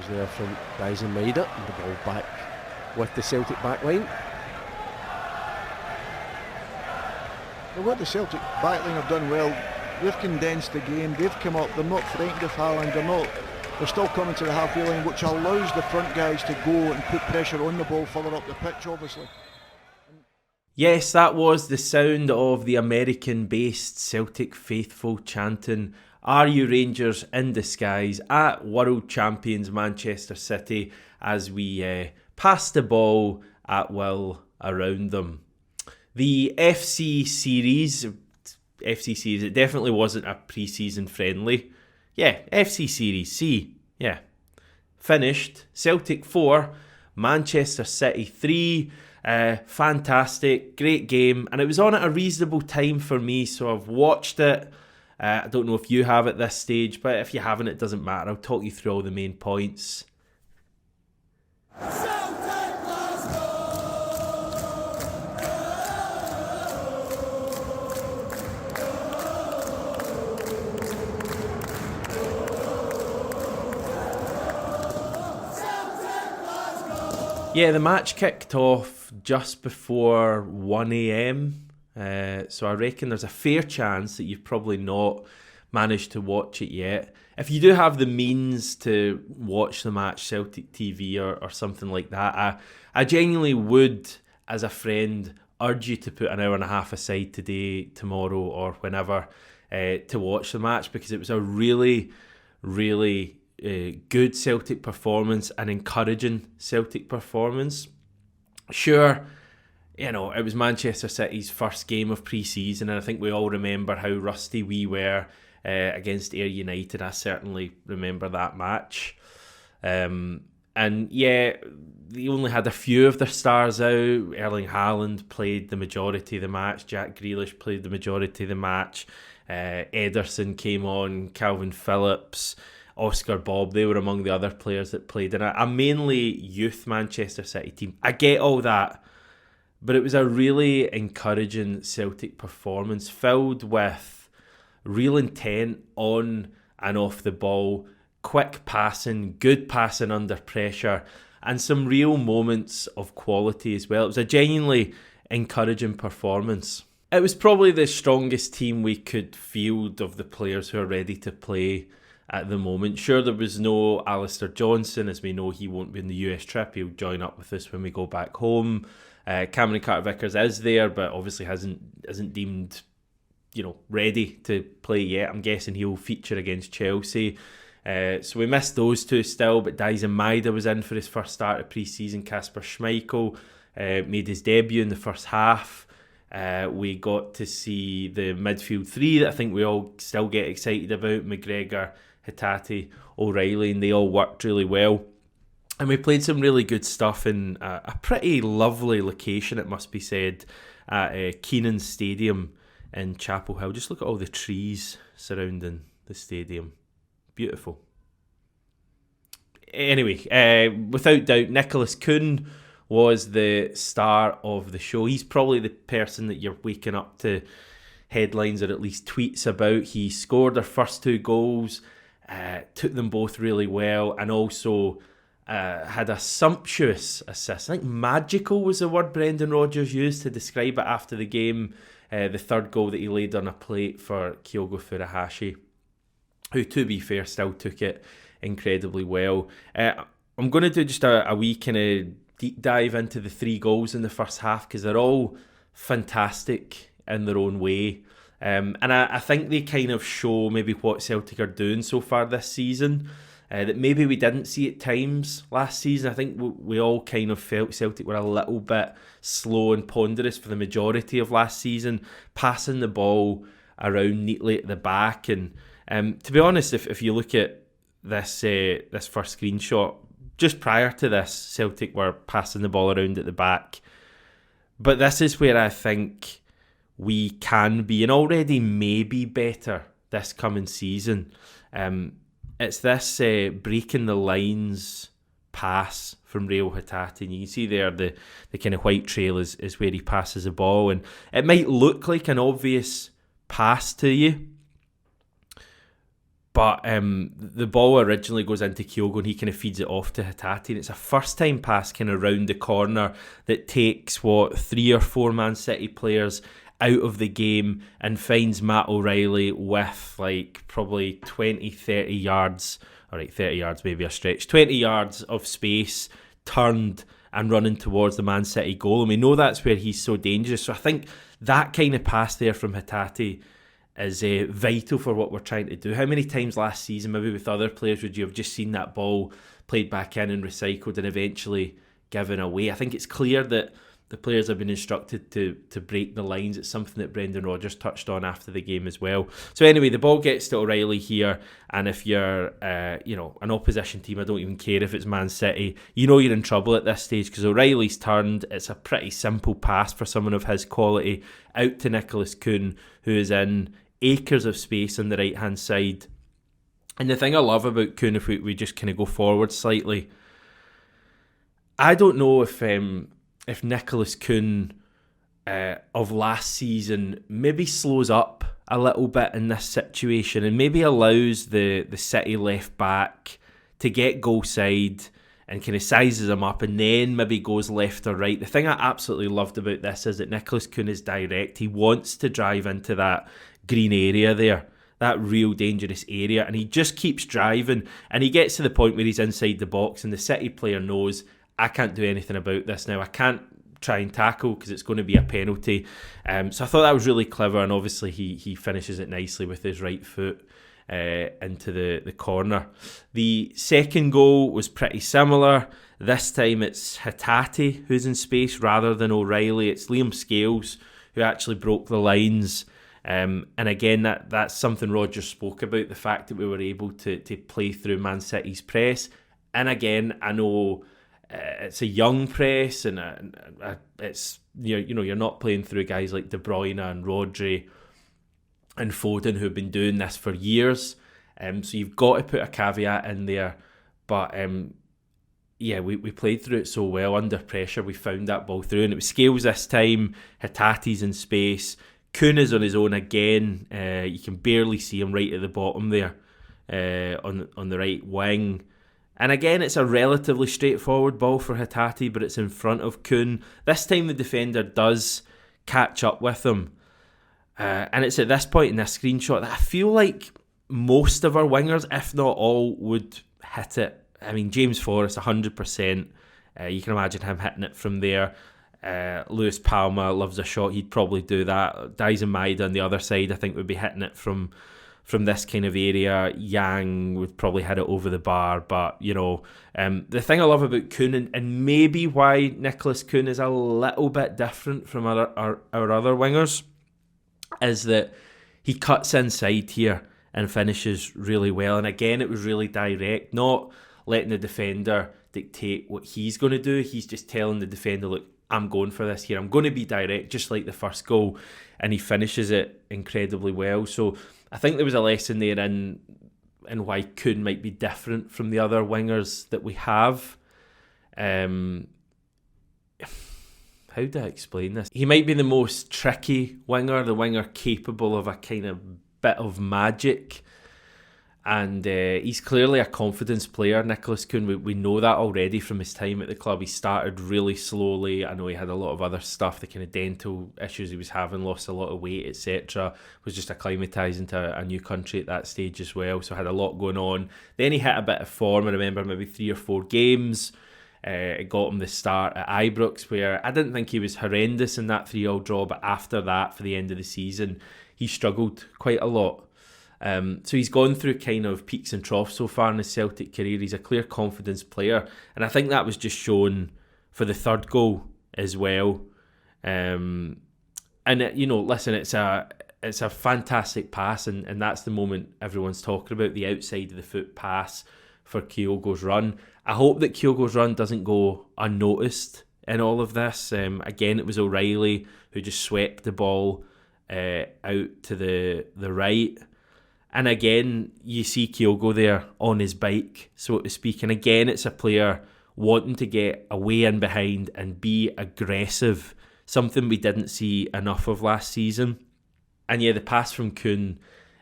there from Dyson Maida, and the ball back with the Celtic backline. Well, what the Celtic backline have done well, they've condensed the game, they've come up, they're not frightened of Haaland, they're still coming to the halfway line, which allows the front guys to go and put pressure on the ball further up the pitch, obviously. Yes, that was the sound of the American-based Celtic faithful chanting, "Are you Rangers in disguise?" at world champions Manchester City as we pass the ball at will around them. The FC series, it definitely wasn't a pre-season friendly. Yeah, FC Series C, yeah. Finished, Celtic 4, Manchester City 3. Fantastic, great game, and it was on at a reasonable time for me, so I've watched it. I don't know if you have at this stage, but if you haven't, it doesn't matter. I'll talk you through all the main points. Yeah, the match kicked off just before 1 a.m, so I reckon there's a fair chance that you've probably not managed to watch it yet. If you do have the means to watch the match, Celtic TV or something like that, I genuinely would, as a friend, urge you to put an hour and a half aside today, tomorrow, or whenever to watch the match, because it was a really, really good Celtic performance, an encouraging Celtic performance. Sure, you know, it was Manchester City's first game of pre-season, and I think we all remember how rusty we were against Ayr United. I certainly remember that match. And yeah, they only had a few of their stars out. Erling Haaland played the majority of the match. Jack Grealish played the majority of the match. Ederson came on. Calvin Phillips, Oscar Bob, they were among the other players that played in a mainly youth Manchester City team. I get all that, but it was a really encouraging Celtic performance filled with real intent on and off the ball, quick passing, good passing under pressure, and some real moments of quality as well. It was a genuinely encouraging performance. It was probably the strongest team we could field of the players who are ready to play at the moment. Sure, there was no Alistair Johnson, as we know he won't be in the US trip. He'll join up with us when we go back home. Cameron Carter-Vickers is there, but obviously isn't deemed, ready to play yet. I'm guessing he'll feature against Chelsea. So we missed those two still, but Dyson Maida was in for his first start of pre-season. Kasper Schmeichel made his debut in the first half. We got to see the midfield three that I think we all still get excited about: McGregor, Hatate, O'Reilly, and they all worked really well. And we played some really good stuff in a pretty lovely location, it must be said, at Kuhn Stadium in Chapel Hill. Just look at all the trees surrounding the stadium. Beautiful. Anyway, without doubt, Nicholas Kuhn was the star of the show. He's probably the person that you're waking up to headlines or at least tweets about. He scored their first two goals, took them both really well, and also had a sumptuous assist. I think magical was the word Brendan Rodgers used to describe it after the game. The third goal that he laid on a plate for Kyogo Furuhashi, who, to be fair, still took it incredibly well. I'm going to do just a wee kind of deep dive into the three goals in the first half, because they're all fantastic in their own way. And I think they kind of show maybe what Celtic are doing so far this season, that maybe we didn't see at times last season. I think we all kind of felt Celtic were a little bit slow and ponderous for the majority of last season, passing the ball around neatly at the back. And to be honest, if you look at this first screenshot, just prior to this, Celtic were passing the ball around at the back. But this is where I think we can be, and already may be better this coming season. It's this breaking the lines pass from Reo Hatate, and you can see there the kind of white trail is where he passes the ball, and it might look like an obvious pass to you, But the ball originally goes into Kyogo and he kind of feeds it off to Hatate, and it's a first time pass kind of round the corner that takes 3 or 4 Man City players out of the game and finds Matt O'Reilly with like probably 20, 30 yards, alright, 30 yards maybe a stretch, 20 yards of space, turned and running towards the Man City goal. And we know that's where he's so dangerous. So I think that kind of pass there from Hatate is vital for what we're trying to do. How many times last season, maybe with other players, would you have just seen that ball played back in and recycled and eventually given away? I think it's clear that the players have been instructed to break the lines. It's something that Brendan Rodgers touched on after the game as well. So anyway, the ball gets to O'Reilly here, and if you're an opposition team, I don't even care if it's Man City, you know you're in trouble at this stage because O'Reilly's turned. It's a pretty simple pass for someone of his quality out to Nicholas Kuhn, who is in acres of space on the right hand side. And the thing I love about Kuhn, if we just kind of go forward slightly, I don't know if Nicholas Kuhn of last season maybe slows up a little bit in this situation and maybe allows the City left back to get goal side and kind of sizes him up and then maybe goes left or right. The thing I absolutely loved about this is that Nicholas Kuhn is direct. He wants to drive into that green area there, that real dangerous area, and he just keeps driving and he gets to the point where he's inside the box and the City player knows, I can't do anything about this now. I can't try and tackle because it's going to be a penalty. So I thought that was really clever, and obviously he finishes it nicely with his right foot into the corner. The second goal was pretty similar. This time it's Hatate who's in space rather than O'Reilly. It's Liam Scales who actually broke the lines. And again, that's something Rodgers spoke about, the fact that we were able to play through Man City's press. And again, I know it's a young press, and it's you're not playing through guys like De Bruyne and Rodri and Foden who've been doing this for years. So you've got to put a caveat in there. But we played through it so well under pressure. We found that ball through, and it was Scales this time. Hatate's in space. Kuhn is on his own again. You can barely see him right at the bottom there on the right wing. And again, it's a relatively straightforward ball for Hatate, but it's in front of Kuhn. This time the defender does catch up with him. And it's at this point in this screenshot that I feel like most of our wingers, if not all, would hit it. I mean, James Forrest, 100%. You can imagine him hitting it from there. Lewis Palma loves a shot. He'd probably do that. Dyson Maeda on the other side, I think, would be hitting it from this kind of area. Yang would probably hit it over the bar. But, the thing I love about Kuhn, and maybe why Nicholas Kuhn is a little bit different from our other wingers, is that he cuts inside here and finishes really well. And again, it was really direct, not letting the defender dictate what he's going to do. He's just telling the defender, look, I'm going for this here. I'm going to be direct, just like the first goal. And he finishes it incredibly well. So I think there was a lesson there in why Kuhn might be different from the other wingers that we have. How do I explain this? He might be the most tricky winger, the winger capable of a kind of bit of magic. And he's clearly a confidence player, Nicholas Kuhn. We know that already from his time at the club. He started really slowly. I know he had a lot of other stuff, the kind of dental issues he was having, lost a lot of weight, etc. Was just acclimatising to a new country at that stage as well. So had a lot going on. Then he hit a bit of form. I remember maybe 3 or 4 games. It got him the start at Ibrox, where I didn't think he was horrendous in that 3-3 draw. But after that, for the end of the season, he struggled quite a lot. So he's gone through kind of peaks and troughs so far in his Celtic career. He's a clear confidence player, and I think that was just shown for the third goal as well. Listen, it's a fantastic pass, and that's the moment everyone's talking about, the outside of the foot pass for Kyogo's run. I hope that Kyogo's run doesn't go unnoticed in all of this. Again, it was O'Reilly who just swept the ball out to the right. And again, you see Kyogo there on his bike, so to speak. And again, it's a player wanting to get away in behind and be aggressive, something we didn't see enough of last season. And yeah, the pass from Kuhn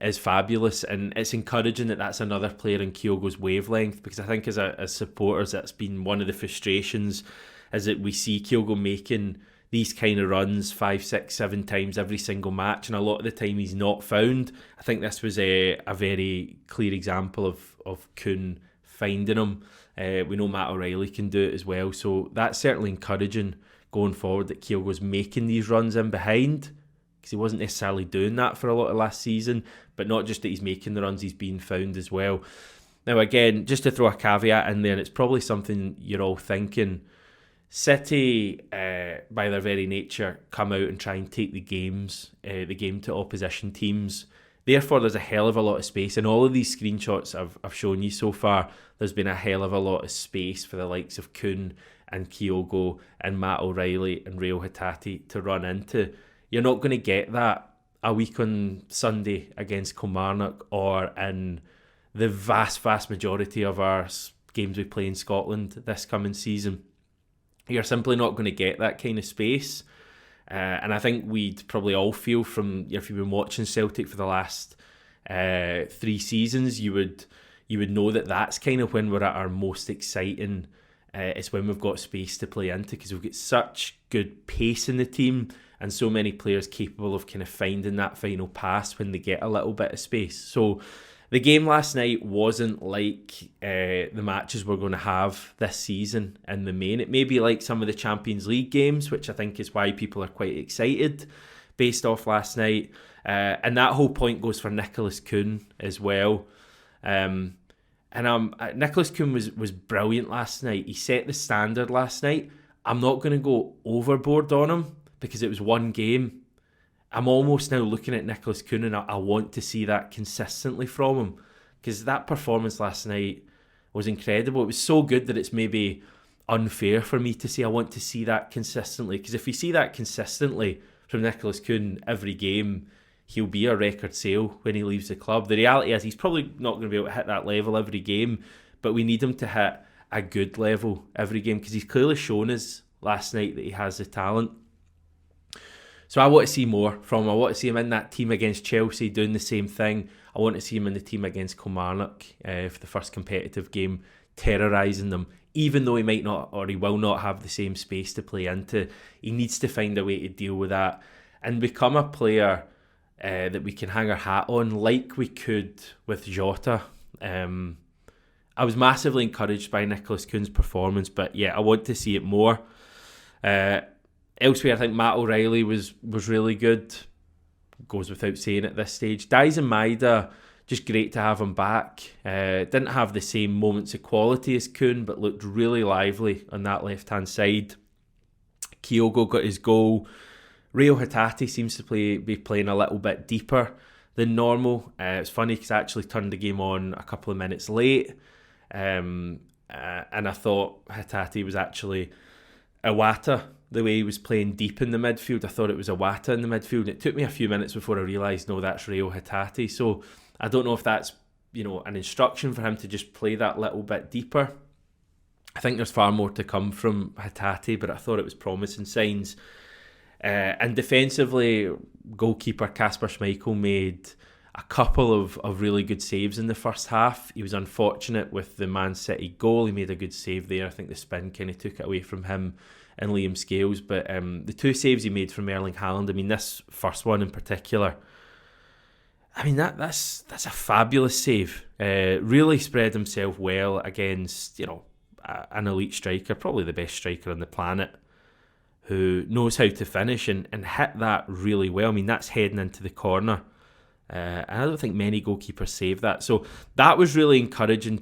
is fabulous, and it's encouraging that that's another player in Kyogo's wavelength, because I think as supporters, that's been one of the frustrations, is that we see Kyogo making these kind of runs 5, 6, 7 times every single match, and a lot of the time he's not found. I think this was a very clear example of Kuhn finding him. We know Matt O'Reilly can do it as well, so that's certainly encouraging going forward that Kyogo's making these runs in behind, because he wasn't necessarily doing that for a lot of last season. But not just that he's making the runs, he's being found as well. Now again, just to throw a caveat in there, and it's probably something you're all thinking, City, by their very nature, come out and try and take the game to opposition teams. Therefore, there's a hell of a lot of space. In all of these screenshots I've shown you so far, there's been a hell of a lot of space for the likes of Kuhn and Kyogo and Matt O'Reilly and Reo Hatate to run into. You're not going to get that a week on Sunday against Kilmarnock, or in the vast majority of our games we play in Scotland this coming season. You're simply not going to get that kind of space. And I think we'd probably all feel, from if you've been watching Celtic for the last 3 seasons, you would know that that's kind of when we're at our most exciting. It's when we've got space to play into, because we've got such good pace in the team and so many players capable of kind of finding that final pass when they get a little bit of space. So the game last night wasn't like the matches we're going to have this season in the main. It may be like some of the Champions League games, which I think is why people are quite excited based off last night. And that whole point goes for Nicholas Kuhn as well. Nicholas Kuhn was brilliant last night. He set the standard last night. I'm not going to go overboard on him, because it was one game. I'm almost now looking at Nicholas Kuhn, and I want to see that consistently from him, because that performance last night was incredible. It was so good that it's maybe unfair for me to say I want to see that consistently, because if we see that consistently from Nicholas Kuhn every game, he'll be a record sale when he leaves the club. The reality is he's probably not going to be able to hit that level every game, but we need him to hit a good level every game, because he's clearly shown us last night that he has the talent. So I want to see more from him. I want to see him in that team against Chelsea doing the same thing. I want to see him in the team against Kilmarnock for the first competitive game, terrorising them. Even though he might not, or he will not, have the same space to play into, he needs to find a way to deal with that and become a player that we can hang our hat on, like we could with Jota. I was massively encouraged by Nicholas Kuhn's performance, but yeah, I want to see it more. Elsewhere, I think Matt O'Reilly was really good. Goes without saying at this stage. Daizen Maeda, just great to have him back. Didn't have the same moments of quality as Kuhn, but looked really lively on that left-hand side. Kyogo got his goal. Reo Hatate seems to be playing a little bit deeper than normal. It's funny because I actually turned the game on a couple of minutes late, and I thought Hatate was actually Iwata. The way he was playing deep in the midfield, I thought it was Iwata in the midfield. And it took me a few minutes before I realised, no, that's Reo Hatate. So I don't know if that's, an instruction for him to just play that little bit deeper. I think there's far more to come from Hatate, but I thought it was promising signs. And defensively, goalkeeper Kasper Schmeichel made a couple of really good saves in the first half. He was unfortunate with the Man City goal. He made a good save there. I think the spin kind of took it away from him and Liam Scales, but the 2 saves he made from Erling Haaland, this first one in particular, that's a fabulous save. Really spread himself well against an elite striker, probably the best striker on the planet, who knows how to finish and hit that really well. That's heading into the corner. And I don't think many goalkeepers save that. So that was really encouraging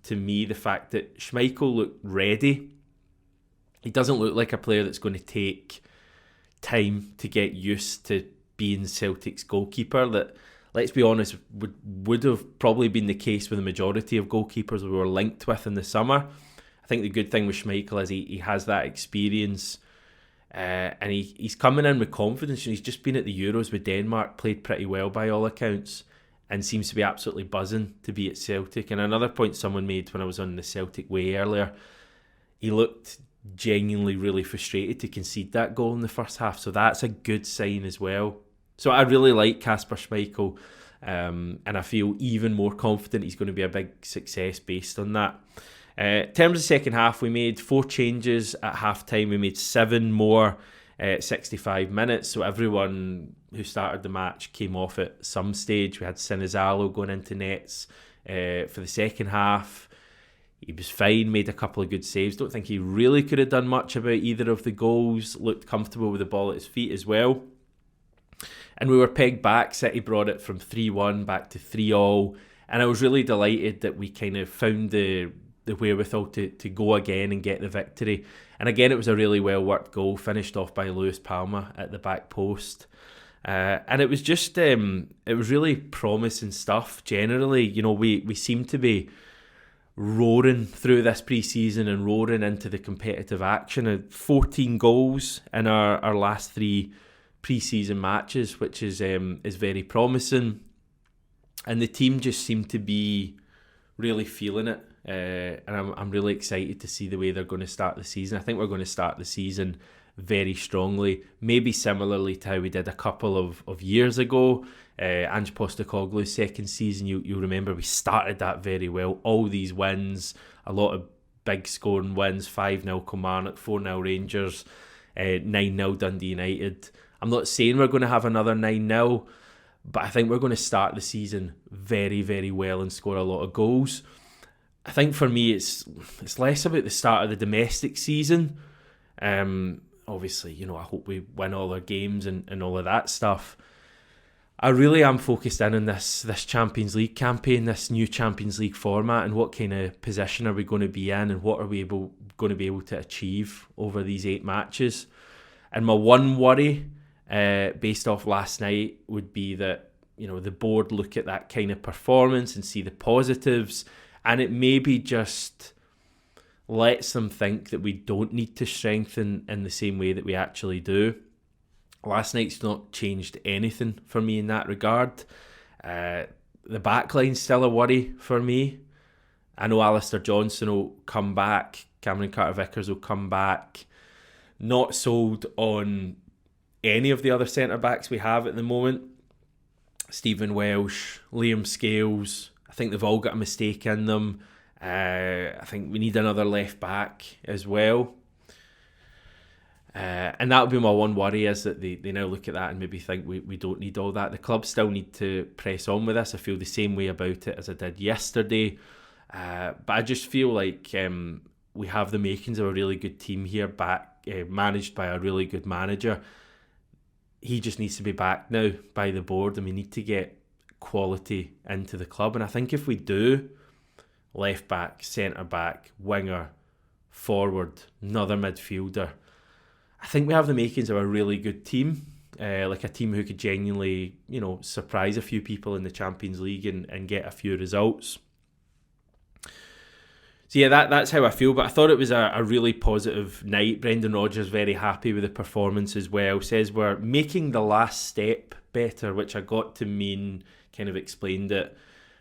to me, the fact that Schmeichel looked ready. He doesn't look like a player that's going to take time to get used to being Celtic's goalkeeper. That, let's be honest, would have probably been the case with the majority of goalkeepers we were linked with in the summer. I think the good thing with Schmeichel is he has that experience, and he's coming in with confidence. He's just been at the Euros with Denmark, played pretty well by all accounts, and seems to be absolutely buzzing to be at Celtic. And another point someone made when I was on the Celtic Way earlier, he looked genuinely really frustrated to concede that goal in the first half, so that's a good sign as well. So I really like Kasper Schmeichel, and I feel even more confident he's going to be a big success based on that. In terms of second half, we made 4 changes at half time. We made 7 more 65 minutes, so everyone who started the match came off at some stage. We had Sinizalo going into nets for the second half. He was fine, made a couple of good saves. Don't think he really could have done much about either of the goals. Looked comfortable with the ball at his feet as well. And we were pegged back. City brought it from 3-1 back to 3-3. And I was really delighted that we kind of found the wherewithal to go again and get the victory. And again, it was a really well worked goal, finished off by Lewis Palma at the back post. And it was just, it was really promising stuff generally. You know, we seem to be roaring through this pre-season and roaring into the competitive action. 14 goals in our last 3 pre-season matches, which is very promising. And the team just seemed to be really feeling it. And I'm really excited to see the way they're going to start the season. I think we're going to start the season very strongly, maybe similarly to how we did a couple of years ago. Ange Postecoglou's second season, you remember we started that very well. All these wins, a lot of big scoring wins, 5-0 Kilmarnock, 4-0 Rangers, 9-0 Dundee United. I'm not saying we're going to have another 9-0, but I think we're going to start the season very, very well and score a lot of goals. I think for me it's less about the start of the domestic season. Obviously, you know, I hope we win all our games and all of that stuff. I really am focused in on this Champions League campaign, this new Champions League format, and what kind of position are we going to be in and what are we going to be able to achieve over these 8 matches. And my one worry, based off last night, would be that, you know, the board look at that kind of performance and see the positives, and it maybe just lets them think that we don't need to strengthen in the same way that we actually do. Last night's not changed anything for me in that regard. The backline's still a worry for me. I know Alistair Johnson will come back, Cameron Carter-Vickers will come back. Not sold on any of the other centre-backs we have at the moment. Stephen Welsh, Liam Scales, I think they've all got a mistake in them. I think we need another left back as well. And that would be my one worry, is that they now look at that and maybe think we don't need all that. The club still need to press on with this. I feel the same way about it as I did yesterday. But I just feel like we have the makings of a really good team here, managed by a really good manager. He just needs to be backed now by the board, and we need to get quality into the club. And I think if we do, left back, centre back, winger, forward, another midfielder, I think we have the makings of a really good team, like a team who could genuinely, you know, surprise a few people in the Champions League and get a few results. So yeah, that's how I feel. But I thought it was a really positive night. Brendan Rodgers very happy with the performance as well. Says we're making the last step better, which I got to mean, kind of explained it.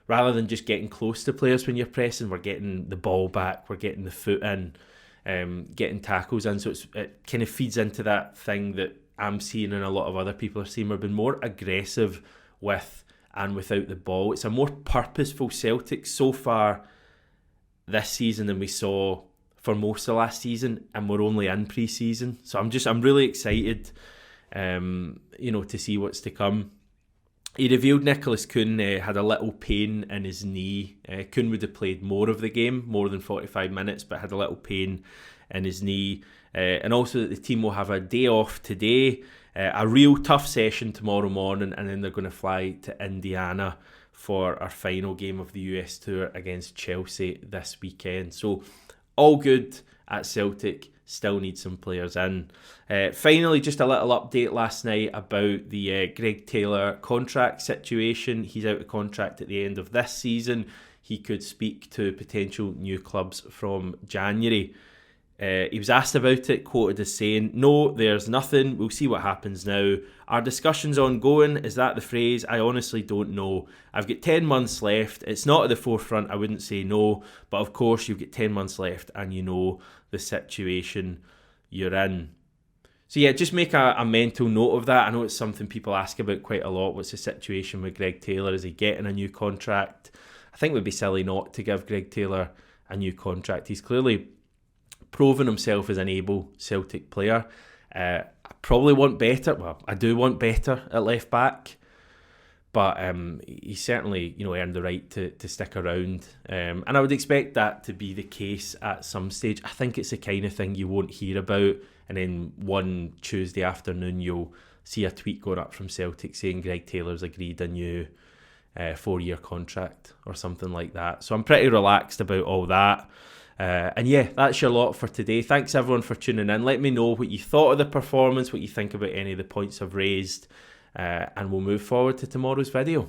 Rather than just getting close to players when you're pressing, we're getting the ball back, we're getting the foot in, getting tackles in. So it kind of feeds into that thing that I'm seeing and a lot of other people are seeing. We've been more aggressive with and without the ball. It's a more purposeful Celtic so far this season than we saw for most of last season, and we're only in pre-season. So I'm really excited, to see what's to come. He revealed Nicholas Kuhn had a little pain in his knee. Kuhn would have played more of the game, more than 45 minutes, but had a little pain in his knee. And also that the team will have a day off today, a real tough session tomorrow morning, and then they're going to fly to Indiana for our final game of the US Tour against Chelsea this weekend. So all good at Celtic. Still need some players in. Finally, just a little update last night about the Greg Taylor contract situation. He's out of contract at the end of this season. He could speak to potential new clubs from January. He was asked about it, quoted as saying, "No, there's nothing. We'll see what happens now. Our discussion's ongoing." Is that the phrase? I honestly don't know. I've got 10 months left. It's not at the forefront. I wouldn't say no. But of course, you've got 10 months left and you know the situation you're in. So yeah, just make a mental note of that. I know it's something people ask about quite a lot. What's the situation with Greg Taylor? Is he getting a new contract? I think it would be silly not to give Greg Taylor a new contract. He's clearly proven himself as an able Celtic player. I probably want better. Well, I do want better at left back. But he certainly, earned the right to stick around. And I would expect that to be the case at some stage. I think it's the kind of thing you won't hear about, and then one Tuesday afternoon you'll see a tweet going up from Celtic saying Greg Taylor's agreed a new 4-year contract or something like that. So I'm pretty relaxed about all that. And yeah, that's your lot for today. Thanks everyone for tuning in. Let me know what you thought of the performance, what you think about any of the points I've raised. And we'll move forward to tomorrow's video.